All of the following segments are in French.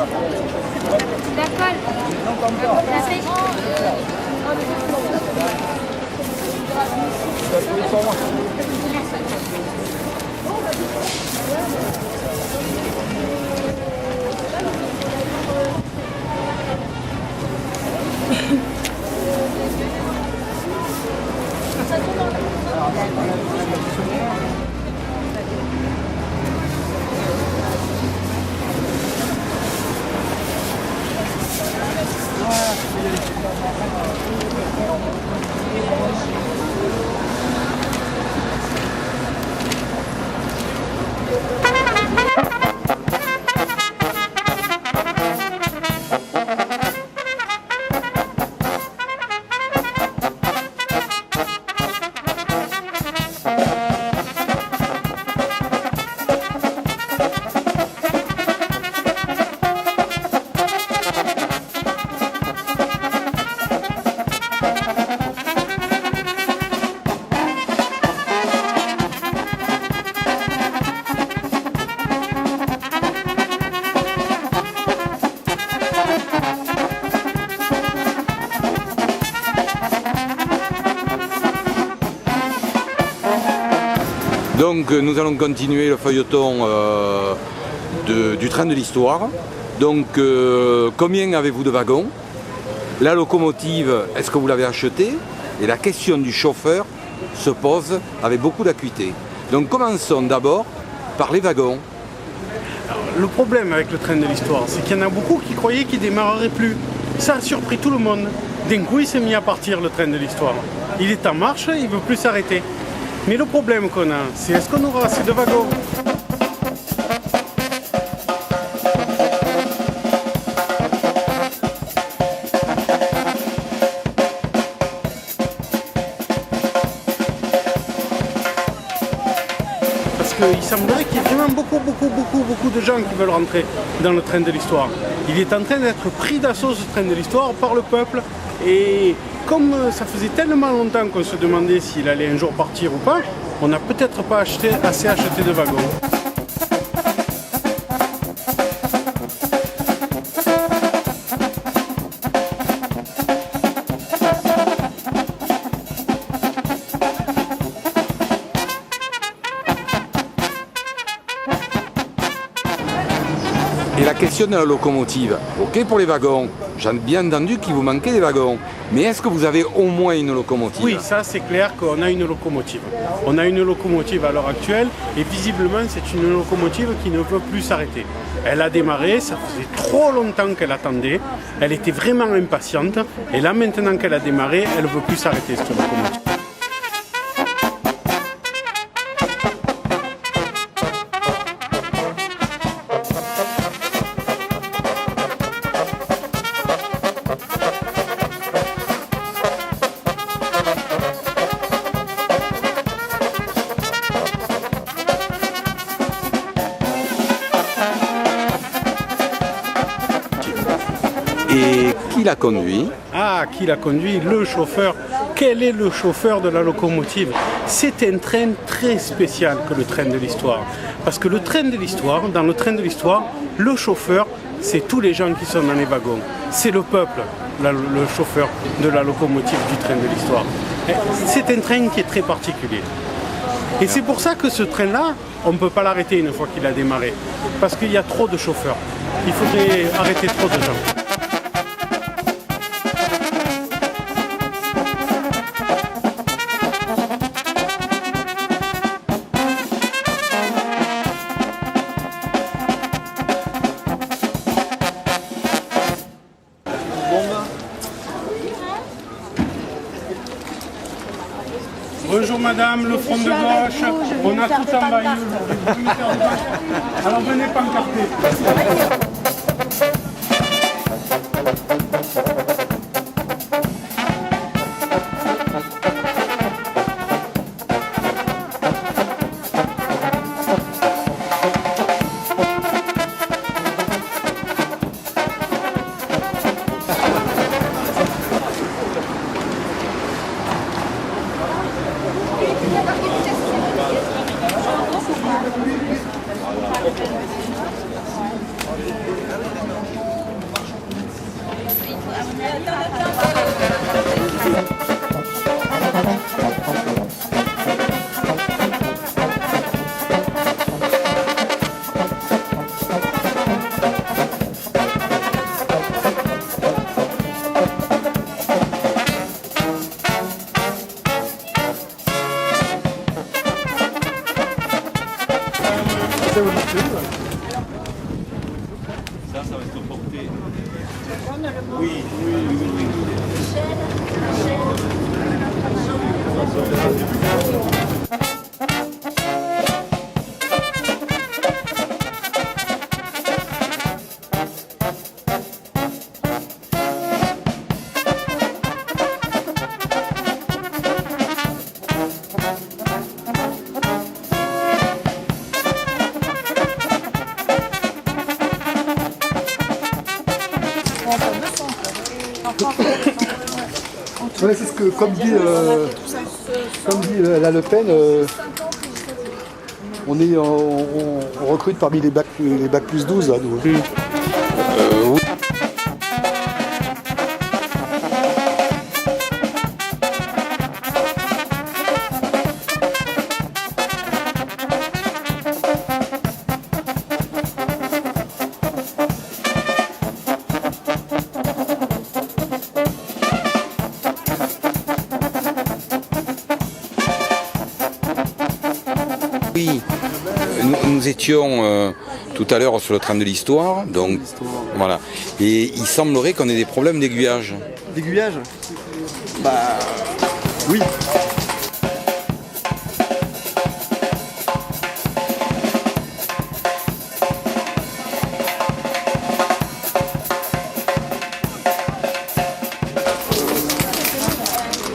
D'accord. Donc nous allons continuer le feuilleton du train de l'histoire. Donc combien avez-vous de wagons? La locomotive, est-ce que vous l'avez achetée? Et la question du chauffeur se pose avec beaucoup d'acuité. Donc commençons d'abord par les wagons. Alors, le problème avec le train de l'histoire, c'est qu'il y en a beaucoup qui croyaient qu'il ne démarrerait plus. Ça a surpris tout le monde. D'un coup, il s'est mis à partir, le train de l'histoire. Il est en marche, il ne veut plus s'arrêter. Mais le problème qu'on a, c'est est-ce qu'on aura assez de wagons? Parce qu'il semblerait qu'il y ait vraiment beaucoup de gens qui veulent rentrer dans le train de l'histoire. Il est en train d'être pris d'assaut, ce train de l'histoire, par le peuple. Et comme ça faisait tellement longtemps qu'on se demandait s'il allait un jour partir ou pas, on n'a peut-être pas assez acheté de wagons. Et la question de la locomotive, ok pour les wagons, j'ai bien entendu qu'il vous manquait des wagons, mais est-ce que vous avez au moins une locomotive? Oui, ça c'est clair qu'on a une locomotive. On a une locomotive à l'heure actuelle et visiblement c'est une locomotive qui ne veut plus s'arrêter. Elle a démarré, ça faisait trop longtemps qu'elle attendait, elle était vraiment impatiente et là maintenant qu'elle a démarré, elle ne veut plus s'arrêter cette locomotive. Et qui l'a conduit? Ah, qui l'a conduit? Le chauffeur. Quel est le chauffeur de la locomotive? C'est un train très spécial que le train de l'histoire. Parce que le train de l'histoire, dans le train de l'histoire, le chauffeur, c'est tous les gens qui sont dans les wagons. C'est le peuple, le chauffeur de la locomotive du train de l'histoire. C'est un train qui est très particulier. Et c'est pour ça que ce train-là, on ne peut pas l'arrêter une fois qu'il a démarré. Parce qu'il y a trop de chauffeurs. Il faudrait arrêter trop de gens. Bonjour madame, le front de gauche, on a tout envahi aujourd'hui. Alors venez pancarter. Ouais, c'est ce que, comme dit la Le Pen, on recrute parmi les bac plus 12 là, nous. Oui. Oui, nous étions tout à l'heure sur le train de l'histoire, donc voilà. Et il semblerait qu'on ait des problèmes d'aiguillage. D'aiguillage? Bah oui.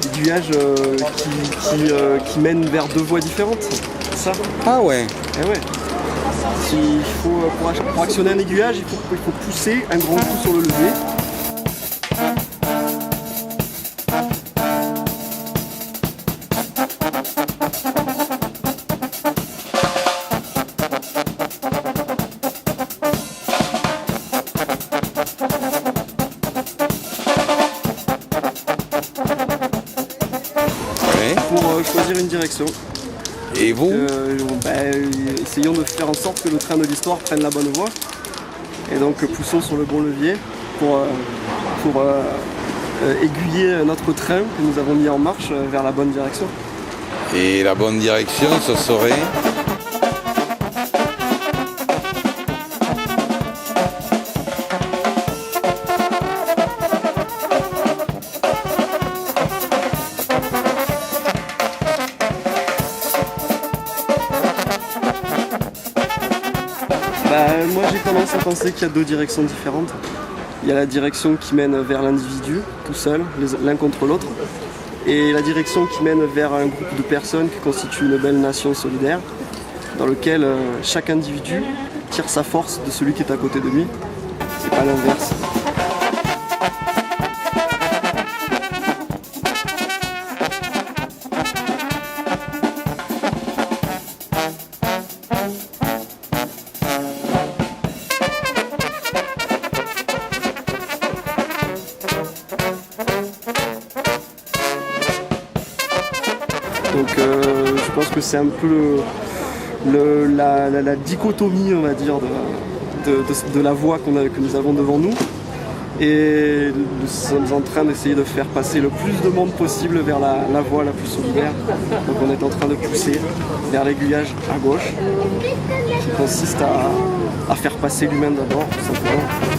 L'aiguillage qui mène vers deux voies différentes, c'est ça? Ah ouais. Eh ouais. Pour actionner un aiguillage, il faut pousser un grand coup sur le levier. Pour choisir une direction. Et vous essayons de faire en sorte que le train de l'histoire prenne la bonne voie. Et donc poussons sur le bon levier pour aiguiller notre train que nous avons mis en marche vers la bonne direction. Et la bonne direction, ce serait? Moi j'ai tendance à penser qu'il y a deux directions différentes. Il y a la direction qui mène vers l'individu, tout seul, l'un contre l'autre, et la direction qui mène vers un groupe de personnes qui constitue une belle nation solidaire, dans lequel chaque individu tire sa force de celui qui est à côté de lui, et pas l'inverse. Donc je pense que c'est un peu la dichotomie, on va dire, de la voie que nous avons devant nous. Et nous sommes en train d'essayer de faire passer le plus de monde possible vers la voie la plus solidaire. Donc on est en train de pousser vers l'aiguillage à gauche, qui consiste à faire passer l'humain d'abord, tout simplement.